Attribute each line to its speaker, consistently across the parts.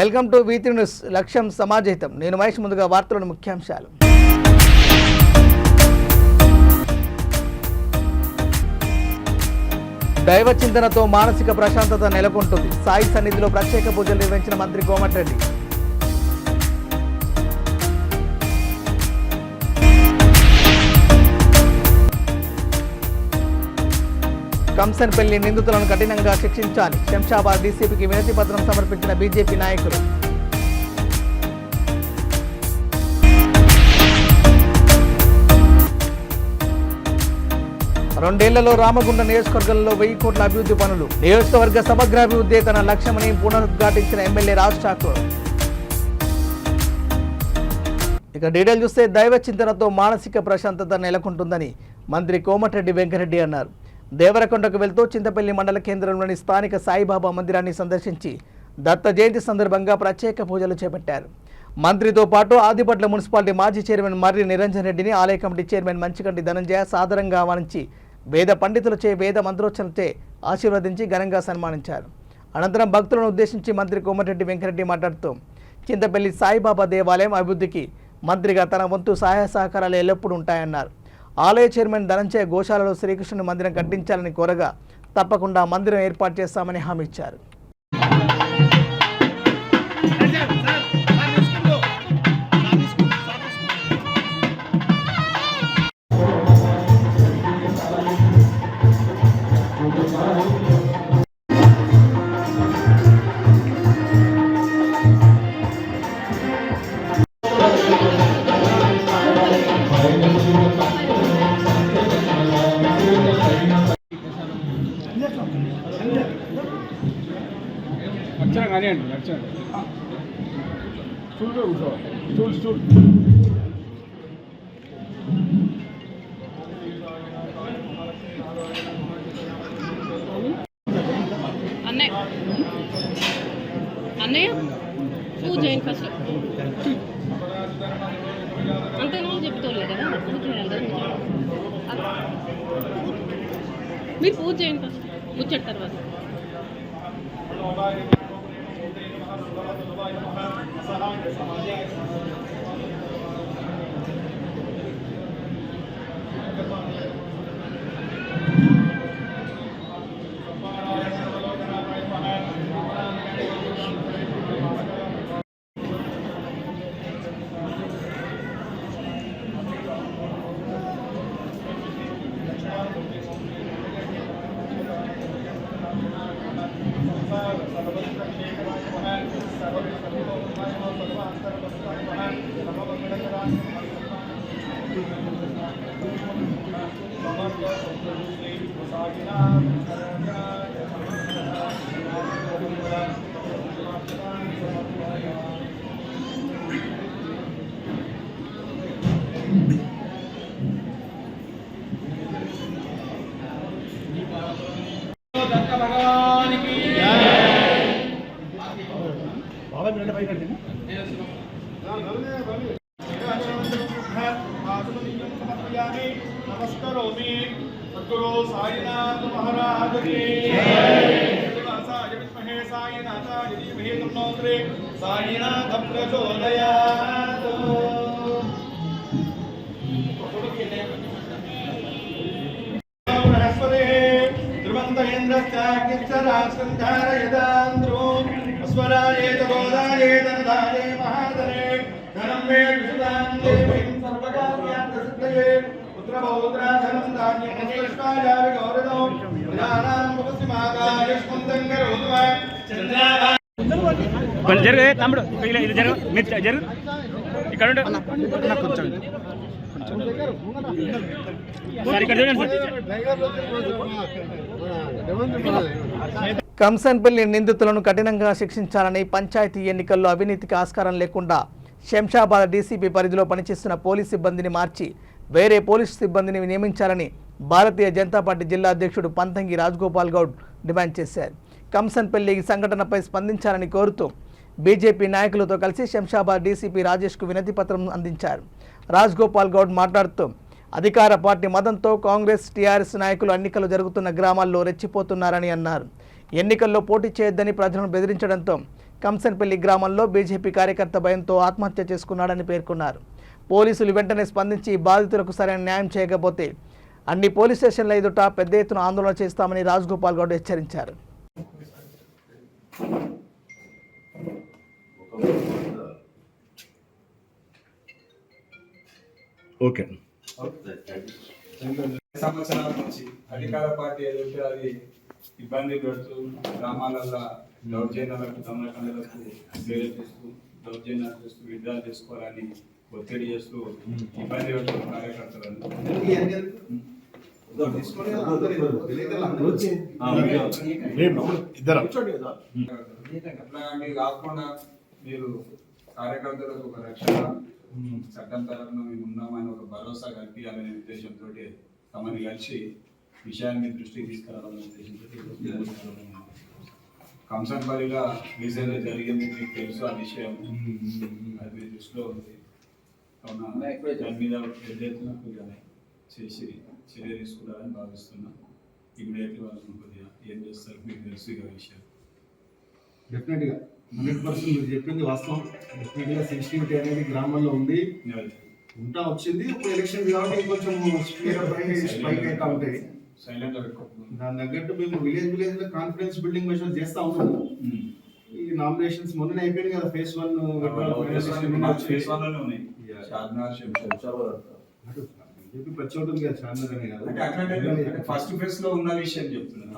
Speaker 1: Welcome to V3 news. లక్ష్యం సమాజహితం. నేను మహేష్. ముందుగా వార్తలను ముఖ్యాంశాలు. దైవ చింతనతో మానసిక ప్రశాంతత నెలకొంటుంది. సాయి సన్నిధిలో ప్రత్యేక పూజలు నిర్వహించిన మంత్రి కోమటిరెడ్డి. కంసన్పల్లి నిందితులను కఠినంగా శిక్షించాలి. శంషాబాద్ డీసీపీకి వినతి పత్రం సమర్పించిన బీజేపీ నాయకులు. రెండేళ్లలో రామగుండ నియోజకవర్గంలో 1000 కోట్ల అభివృద్ధి పనులు. నియోజకవర్గ సమగ్రాభివృద్ధి తన లక్ష్యమని పునరుద్ఘాటించిన ఎమ్మెల్యే రాజ్ ఠాకూర్. ఇక డీటెయిల్ చూస్తే దైవ చింతనతో మానసిక ప్రశాంతత నెలకొంటుందని మంత్రి కోమటిరెడ్డి వెంకరెడ్డి అన్నారు. దేవరకొండకు వెళ్తూ చింతపల్లి మండల కేంద్రంలోని స్థానిక సాయిబాబా మందిరాన్ని సందర్శించి దత్త జయంతి సందర్భంగా ప్రత్యేక పూజలు చేపట్టారు. మంత్రితో పాటు ఆదిపట్ల మున్సిపాలిటీ మాజీ చైర్మన్ మర్రి నిరంజన్ రెడ్డిని ఆలయ కమిటీ చైర్మన్ మంచికంటి ధనంజయ సాదరంగా ఆహ్వానించి వేద పండితులచే వేద మంత్రోచ్చరణచే ఆశీర్వదించి ఘనంగా సన్మానించారు. అనంతరం భక్తులను ఉద్దేశించి మంత్రి కోమటిరెడ్డి వెంకరెడ్డి మాట్లాడుతూ చింతపల్లి సాయిబాబా దేవాలయం అభివృద్ధికి మంత్రిగా తన వంతు సహాయ సహకారాలు ఎల్లప్పుడూ ఉంటాయన్నారు. ఆలయ చైర్మన్ ధనంజయ గోశాలలో శ్రీకృష్ణుని మందిరం కట్టించాలని కోరగా తప్పకుండా మందిరం ఏర్పాటు చేస్తామని హామీ ఇచ్చారు.
Speaker 2: అన్నయ్య పూజ చేయండి ఫస్ట్ అంతే చెప్తావులే కదా పూజ చేయాలి కదా మీరు పూజ చేయండి ఫస్ట్ ముచ్చట తర్వాత
Speaker 3: नमस्करोमि सद्गुरु साईनाथ महाराज की विद्महे साईनाथाय धीमहि तन्नो साईनाथ प्रचोदयात्। बृहस्पतिः ध्रुवन्तयेन्द्रश्चाग्निश्चरास्कन्धारयदान्द्रो अस्वराये च गोदाये धनधाये महाधने धनं मे विशुदां देवीं सर्वकार्यान् प्रसिद्धये पुत्रपौत्राधनं धान्यं पुष्पायावि गौरवं प्रजानां भवसिमागाय स्पन्दं करोतु वा चन्द्राभा
Speaker 4: जरुगे तम्मुडु इल्ल जरुग మీరు జరుగు ఇక్కడ ఉండు నాకు కొంచెం సార్ ఇక్కడ చూడండి సార్.
Speaker 1: కంసన్పల్లి నిందితులను కఠినంగా శిక్షించాలని పంచాయతీ ఎన్నికల్లో అవినీతికి ఆస్కారం లేకుండా శంషాబాద్ డీసీపీ పరిధిలో పనిచేస్తున్న పోలీస్ సిబ్బందిని మార్చి వేరే పోలీసు సిబ్బందిని నియమించాలని భారతీయ జనతా పార్టీ జిల్లా అధ్యక్షుడు పంతంగి రాజగోపాల్ గౌడ్ డిమాండ్ చేశారు. కంసన్పల్లి సంఘటనపై స్పందించాలని కోరుతూ బీజేపీ నాయకులతో కలిసి శంషాబాద్ డీసీపీ రాజేష్కు వినతి పత్రం అందించారు. రాజగోపాల్ గౌడ్ మాట్లాడుతూ అధికార పార్టీ మదంతో కాంగ్రెస్ టీఆర్ఎస్ నాయకులు ఎన్నికలు జరుగుతున్న గ్రామాల్లో రెచ్చిపోతున్నారని అన్నారు. ఎన్నికల్లో పోటీ చేయొద్దని ప్రజలను బెదిరించడంతో కంసన్పల్లి గ్రామంలో బీజేపీ కార్యకర్త భయంతో ఆత్మహత్య చేసుకున్నాడని పేర్కొన్నారు. పోలీసులు వెంటనే స్పందించి బాధితులకు సరైన న్యాయం చేయకపోతే అన్ని పోలీస్ స్టేషన్ల ఎదుట పెద్ద ఎత్తున ఆందోళన చేస్తామని రాజగోపాల్ గౌడ్ హెచ్చరించారు.
Speaker 4: ఓకే
Speaker 5: సంవత్సరాల నుంచి అధికార పార్టీ ఏదైతే అది ఇబ్బంది పెడుతూ గ్రామాలలో దౌర్జన్యాలకు దమనకాండలకు ప్రేరేపిస్తూ దౌర్జన్యాలు చేస్తూ విడుదల చేసుకోవాలని ఒత్తిడి చేస్తూ ఇబ్బంది పెడుతూ కార్యకర్తలను అట్లాంటి కాకుండా మీరు కార్యకర్తలకు ఒక రక్షణ చట్టం తరఫున మేము ఉన్నామని ఒక భరోసా కల్పించాలనే ఉద్దేశంతో తమని కలిసి విషయాన్ని దృష్టికి తీసుకురావాలనే ఉద్దేశంతో కంసన్పల్లిగా రీసెంట్గా జరిగింది, మీకు తెలుసు ఆ విషయం, అది మీ దృష్టిలో ఉంది. దాని మీద పెద్ద ఎత్తున చేసి చర్య తీసుకుంటారని భావిస్తున్నా. ఇమీడియట్లీ వాళ్ళని కొద్దిగా ఏం చేస్తారు మీకు తెలుసు ఇక విషయం.
Speaker 6: డెఫినెట్గా 100% మీరు చెప్పింది వాస్తవం. డెఫినెట్గా సెన్సిటివిటీ అనేది గ్రామంలో ఉంది, ఉంటా వచ్చింది. ఇప్పుడు ఎలక్షన్ కాబట్టి కొంచెం స్ట్రైక్ అవుతా ఉంటాయి.
Speaker 5: సైలెంట్
Speaker 6: దాని తగ్గట్టు మేము విలేజ్ లో కాన్ఫిడెన్స్ బిల్డింగ్ మెషర్స్ చేస్తా ఉన్నాము. ఈ నామినేషన్స్ మొన్ననే అయిపోయింది కదా, ఫేజ్ 1 బీజేపీ ప్రతి చోట ఉంది కదా, చార్మినార్ అనే కదా.
Speaker 5: ఫస్ట్ ఫేజ్ లో ఉన్న విషయం చెప్తున్నాను.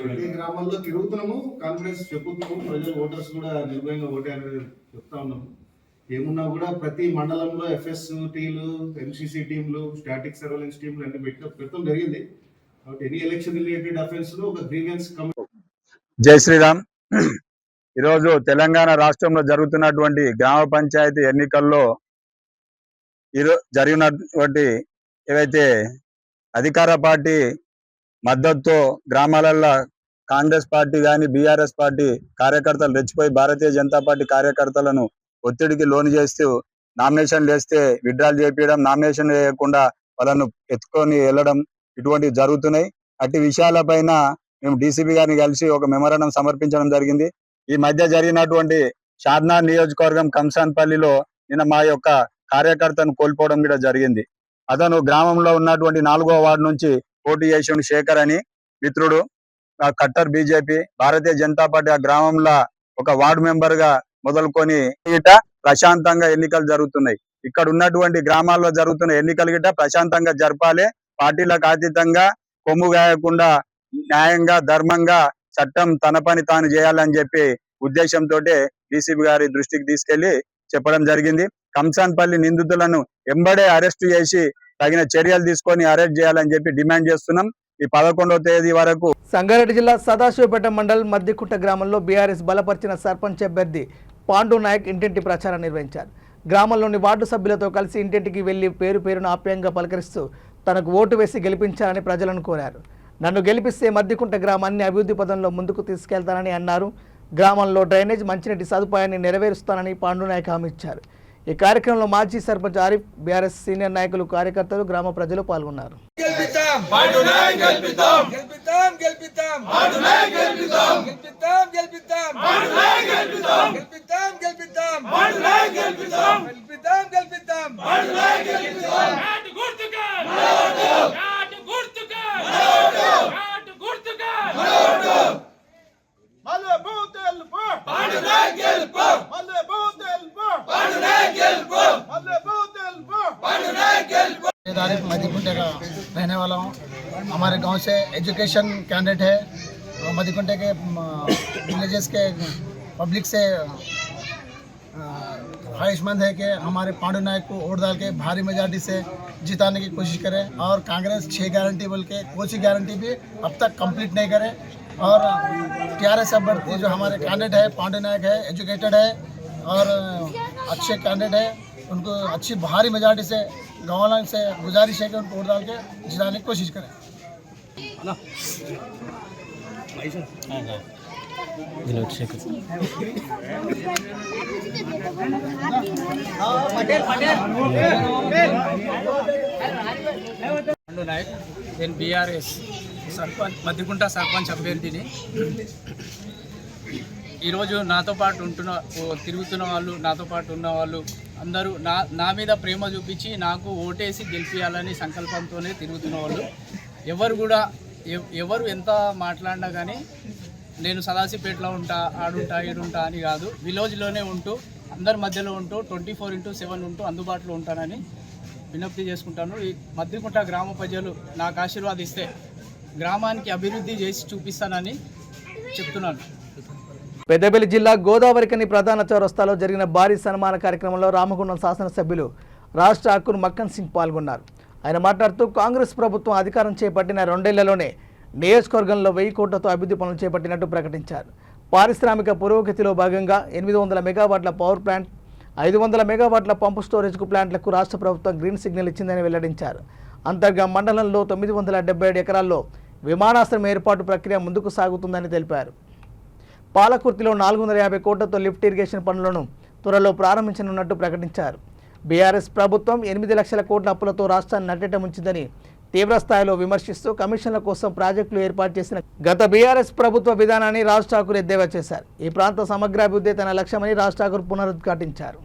Speaker 6: ప్రతి గ్రామాల్లో తిరుగుతున్నాము, కాన్ఫిడెన్స్ చెప్పుతున్నాము. ప్రజలు ఓటర్స్ కూడా నిర్భయంగా ఓటారని చెప్తా ఉన్నాము. ఏమున్నా కూడా ప్రతి మండలంలో ఎఫ్ఎస్ టీలు, ఎన్సీసీ టీంలు, స్టాటిక్ సర్వేలెన్స్ టీంలు అన్ని పెట్టడం జరిగింది. కాబట్టి ఎనీ ఎలక్షన్ రిలేటెడ్ అఫెన్స్ లో ఒక గ్రీవెన్స్
Speaker 7: జై శ్రీరామ్. ఈరోజు తెలంగాణ రాష్ట్రంలో జరుగుతున్నటువంటి గ్రామ పంచాయతీ ఎన్నికల్లో జరిగినటువంటి ఏవైతే అధికార పార్టీ మద్దతుతో గ్రామాలలో కాంగ్రెస్ పార్టీ కానీ బీఆర్ఎస్ పార్టీ కార్యకర్తలు రెచ్చిపోయి భారతీయ జనతా పార్టీ కార్యకర్తలను ఒత్తిడికి లోను చేస్తూ నామినేషన్లు వేస్తే విత్డ్రాల్ చేపించడం, నామినేషన్ వేయకుండా వాళ్ళను ఎత్తుకొని వెళ్ళడం ఇటువంటివి జరుగుతున్నాయి. అట్టి విషయాలపైన మేము డీసీపీ గారిని కలిసి ఒక మెమోరాండం సమర్పించడం జరిగింది. ఈ మధ్య జరిగినటువంటి షాద్నగర్ నియోజకవర్గం కంసాన్పల్లిలో నిన్న మా యొక్క కార్యకర్తను కోల్పోవడం కూడా జరిగింది. అతను గ్రామంలో ఉన్నటువంటి 4వ వార్డు నుంచి పోటీ చేసిన శేఖర్ అని మిత్రుడు, cutter BJP Bharatiya Janata party ఆ గ్రామంలో ఒక వార్డు మెంబర్ గా మొదలుకొని గిట ప్రశాంతంగా ఎన్నికలు జరుగుతున్నాయి. ఇక్కడ ఉన్నటువంటి గ్రామాల్లో జరుగుతున్న ఎన్నికలు గిట ప్రశాంతంగా జరపాలి, పార్టీలకు అతీతంగా కొమ్ము గాయకుండా న్యాయంగా ధర్మంగా చట్టం తన పని తాను చేయాలని చెప్పి ఉద్దేశంతో డీసీపీ గారి దృష్టికి తీసుకెళ్లి చెప్పడం జరిగింది. కంసాన్పల్లి నిందితులను ఎంబడే అరెస్ట్ చేసి తగిన చర్యలు తీసుకొని అరెస్ట్ చేయాలని చెప్పి డిమాండ్ చేస్తున్నాం. ఈ 11వ తేదీ వరకు
Speaker 1: సంగారెడ్డి జిల్లా సదాశివపేట మండలం మద్దికుంట గ్రామంలో బీఆర్ఎస్ బలపరిచిన సర్పంచ్ అభ్యర్థి పాండు నాయక్ ఇంటింటి ప్రచారం నిర్వహించారు. గ్రామంలోని వార్డు సభ్యులతో కలిసి ఇంటింటికి వెళ్లి పేరున ఆప్యాయంగా పలకరిస్తూ తనకు ఓటు వేసి గెలిపించాలని ప్రజలను కోరారు. నన్ను గెలిపిస్తే మద్దికుంట గ్రామాన్ని అభివృద్ధి పదంలో ముందుకు తీసుకెళ్తానని అన్నారు. గ్రామంలో డ్రైనేజ్, మంచినీటి సదుపాయాన్ని నెరవేరుస్తానని పాండు నాయక్ హామీ ఇచ్చారు. ఈ కార్యక్రమంలో మాజీ సర్పంచ్ ఆరిఫ్, బీఆర్ఎస్ సీనియర్ నాయకులు, కార్యకర్తలు, గ్రామ ప్రజలు పాల్గొన్నారు.
Speaker 8: मधुकुंटे का रहने वाला हूँ। हमारे गांव से एजुकेशन कैंडिडेट है। मधुकुंटे के विलेजेस के पब्लिक से ख्वाहिशमंद है कि हमारे पांडु नायक को वोट डाल के भारी मेजॉरिटी से जिताने की कोशिश करें। और कांग्रेस 6 गारंटी बोल के कोई सी गारंटी भी अब तक कंप्लीट नहीं करे। और टीआरएस अभ्यर्थी जो हमारे कैंडिडेट है पांडु नायक है, एजुकेटेड है और अच्छे कैंडिडेट है, उनको अच्छी भारी मेजॉरिटी से गाँव वालों से गुजारिश है कि उनको वोट डाल के जिताने की कोशिश करें।
Speaker 9: పాండు నాయక్, నేను బీఆర్ఎస్ సర్పంచ్ మద్దికుంట సర్పంచ్ అభ్యర్థిని. ఈరోజు నాతో పాటు తిరుగుతున్న వాళ్ళు, నాతో పాటు ఉన్న వాళ్ళు అందరూ నా మీద ప్రేమ చూపించి నాకు ఓటేసి గెలిపించాలని సంకల్పంతోనే తిరుగుతున్న వాళ్ళు. ఎవరు ఎంత మాట్లాడినా కానీ నేను సదాశివపేటలో ఉంటా, ఆడుంటా, ఈడుంటా అని కాదు, విలేజ్లోనే ఉంటూ అందరి మధ్యలో ఉంటూ 24/7 ఉంటూ అందుబాటులో ఉంటానని విజ్ఞప్తి చేసుకుంటాను. ఈ మద్దికుంట గ్రామ ప్రజలు నాకు ఆశీర్వాదిస్తే గ్రామానికి అభివృద్ధి చేసి చూపిస్తానని చెప్తున్నాను.
Speaker 1: పెద్దపల్లి జిల్లా గోదావరికని ప్రధాన చౌరస్తాలో జరిగిన భారీ సన్మాన కార్యక్రమంలో రామగుండం శాసనసభ్యులు రాష్ట్ర హక్కును మక్కన్ సింగ్ పాల్గొన్నారు. ఆయన మాట్లాడుతూ కాంగ్రెస్ ప్రభుత్వం అధికారం చేపట్టిన 2 ఏళ్లలోనే నియోజకవర్గంలో 1000 కోట్లతో అభివృద్ధి పనులు చేపట్టినట్టు ప్రకటించారు. పారిశ్రామిక పురోగతిలో భాగంగా 800 మెగావాట్ల పవర్ ప్లాంట్, 500 మెగావాట్ల పంపు స్టోరేజ్కు ప్లాంట్లకు రాష్ట్ర ప్రభుత్వం గ్రీన్ సిగ్నల్ ఇచ్చిందని వెల్లడించారు. అంతర్గా మండలంలో 977 ఎకరాల్లో విమానాశ్రయం ఏర్పాటు ప్రక్రియ ముందుకు సాగుతుందని తెలిపారు. పాలకుర్తిలో 450 కోట్లతో లిఫ్ట్ ఇరిగేషన్ పనులను త్వరలో ప్రారంభించనున్నట్టు ప్రకటించారు. బీఆర్ఎస్ ప్రభుత్వం 8 లక్షల కోట్ల అప్పులతో రాష్ట్రాన్ని నట్టేట ముంచిందని తీవ్రస్థాయిలో విమర్శిస్తూ కమిషన్ల కోసం ప్రాజెక్టులు ఏర్పాటు చేసిన గత బీఆర్ఎస్ ప్రభుత్వ విధానాన్ని రాజ్ ఠాకూర్ ఎద్దేవా చేశారు. ఈ ప్రాంత సమగ్రాభివృద్ధి తన లక్ష్యమని రాజ్ ఠాకూర్ పునరుద్ఘాటించారు.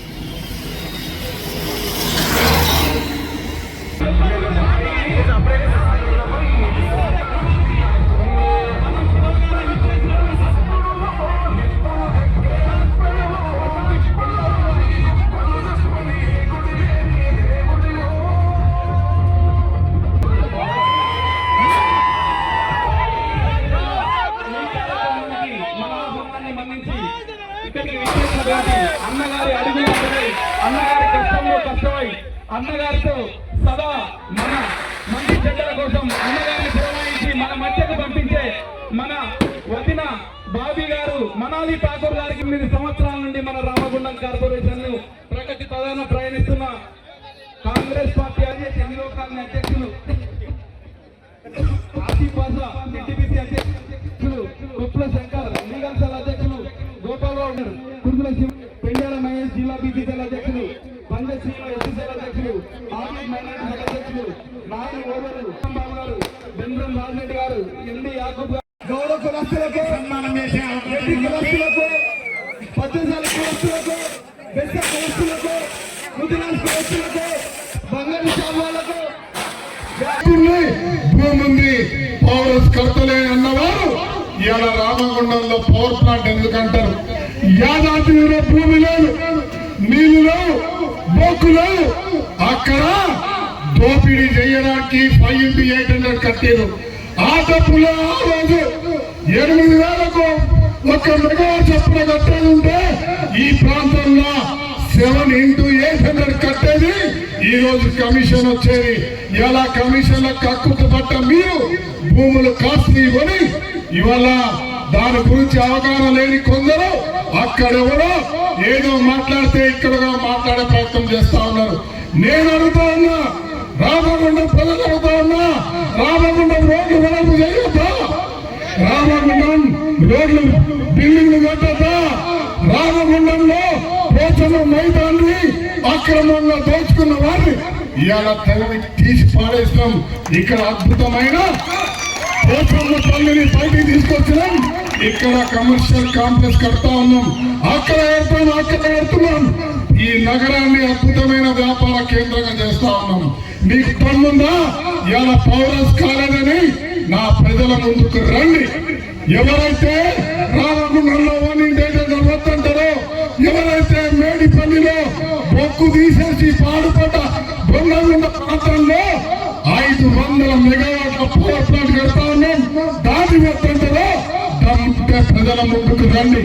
Speaker 3: అన్నగారి అడుగులు అన్నగారి కష్టంలో కష్టమై అన్నగారితో సదా మన మంచి చెడ్డల కోసం అన్నగారిని పురమాయించి మన మధ్యకు పంపించే మన వదిన బాబీ గారు మనాలి ఠాకూర్ గారికి 8 సంవత్సరాల నుండి మన రామగుండం కార్పొరేషన్ ను ప్రగతి ప్రధాన ప్రయాణిస్తున్న కాంగ్రెస్ పార్టీ ఎన్నికల కాలనీ అధ్యక్షులు ఆసిఫ్ బాషా, ఎన్టీపీసీ అధ్యక్షులు కొప్పుల శంకర్, లీగల్ సెల్ అధ్యక్షులు గోపాలరావు గారు, కుర్దుల పెండాల మహేష్, జిల్లా బీసీ సెల్ అధ్యక్షులు పంజశ్రీ ఎస్సీ సెల్ అధ్యక్షులు, ఆర్మీ మైనారిటీ సెల్ అధ్యక్షులు నాయన ఓవరు బాబు గారు, బెంద్రం రాజరెడ్డి గారు, ఎండి యాకూబ్ గారు, గౌరవ కులస్తులకు సన్మానం చేసే కులస్తులకు, పద్దెసాల కులస్తులకు, బెస్స కులస్తులకు, ముదిరాజ్ కులస్తులకు, బంగారు శావాలకు
Speaker 10: భూముంది పౌరస్ కడతలే అన్నవారు ఇలా రామగుండంలో పవర్ ప్లాంట్ ఎందుకంటారు? యాదాద్రిలో భూమి లేదు, నీళ్లు లేవు, బొక్కు లేవు. అక్కడ దోపిడీ చేయడానికి 5x800 కట్టారు. ఆ డబ్బులో ఆ రోజు 8,000కు 1 మెగావాట్ చొప్పున కట్టాలంటే ఈ ప్రాంతంలో 7x800 కట్టేది. ఈ రోజు కమిషన్ వచ్చేది. ఇలా కమిషన్ల కక్కుతు పట్ట మీరు భూములు కాస్ట్లీ ఇవ్వని ఇవాళ దాని గురించి అవగాహన లేని కొందరు అక్కడెవరో ఏదో మాట్లాడితే ఇక్కడగా మాట్లాడే ప్రయత్నం చేస్తా ఉన్నారు. నేను అడుగుతా ఉన్నా, రామగుండం ప్రజలు అడుగుతా ఉన్నా, రామగుండం రోడ్లు వెడల్పు చేయొద్దా? రామగుండం రోడ్లు బిల్డింగ్లు కట్టొద్దా? రామగుండంలో పోచన మైదాన్ని అక్రమంగా దోచుకున్న వారిని ఇవాళ తెలని తీసి పాడేస్తాం. ఇక్కడ అద్భుతమైన పోచమ్మ పల్లిని బయటికి తీసుకొచ్చినాం. ఇక్కడ కమర్షియల్ కాంప్లెక్స్ కడతా ఉన్నాం. అక్కడ కడుతున్నాం. ఈ నగరాన్ని అద్భుతమైన వ్యాపార కేంద్రంగా చేస్తా ఉన్నాం. మీకు పన్నుందా? ఇవాళ పౌరస్ కాలేదని నా ప్రజల ముందుకు రండి. ఎవరైతే రామగుండంలో 1x800 వద్దంటారో, ఎవరైతే మేడిపల్లిలో బొక్కు తీసేసి పాడుపడ్డ బొంగగుండ ప్రాంతంలో 500 మెగావాట్ల పవర్ ప్లాంట్ కడతా ఉన్నాం, దాని వద్దంటారో దమ్ముంటే ప్రజల ముందుకు రండి.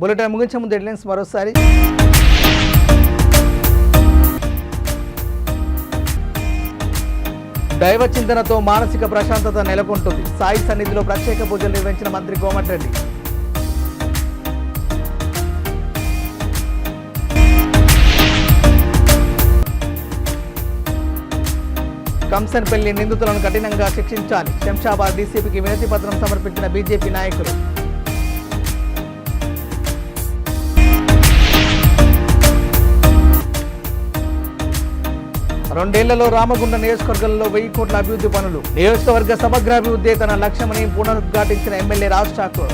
Speaker 1: బులెటిన్ ముగించే ముందు హెడ్లైన్స్ మరోసారి. దైవ చింతనతో మానసిక ప్రశాంతత నెలకొంటుంది. సాయి సన్నిధిలో ప్రత్యేక పూజలు నిర్వహించిన మంత్రి కోమటిరెడ్డి. కంసన్పల్లి నిందితులను కఠినంగా శిక్షించాలి. శంషాబాద్ డీసీపీకి వినతి పత్రం సమర్పించిన బీజేపీ నాయకులు. రెండేళ్లలో రామగుండం నియోజకవర్గంలో 1000 కోట్ల అభివృద్ధి పనులు. నియోజకవర్గ సమగ్రాభివృద్ధి తన లక్ష్యమని పునరుద్ఘాటించిన ఎమ్మెల్యే రాజ్ ఠాకూర్.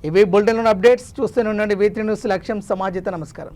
Speaker 1: ఇవి బులెటిన్లోని అప్డేట్స్. చూస్తూనే ఉండండి V3 న్యూస్. లక్ష్యం సమాజత. నమస్కారం.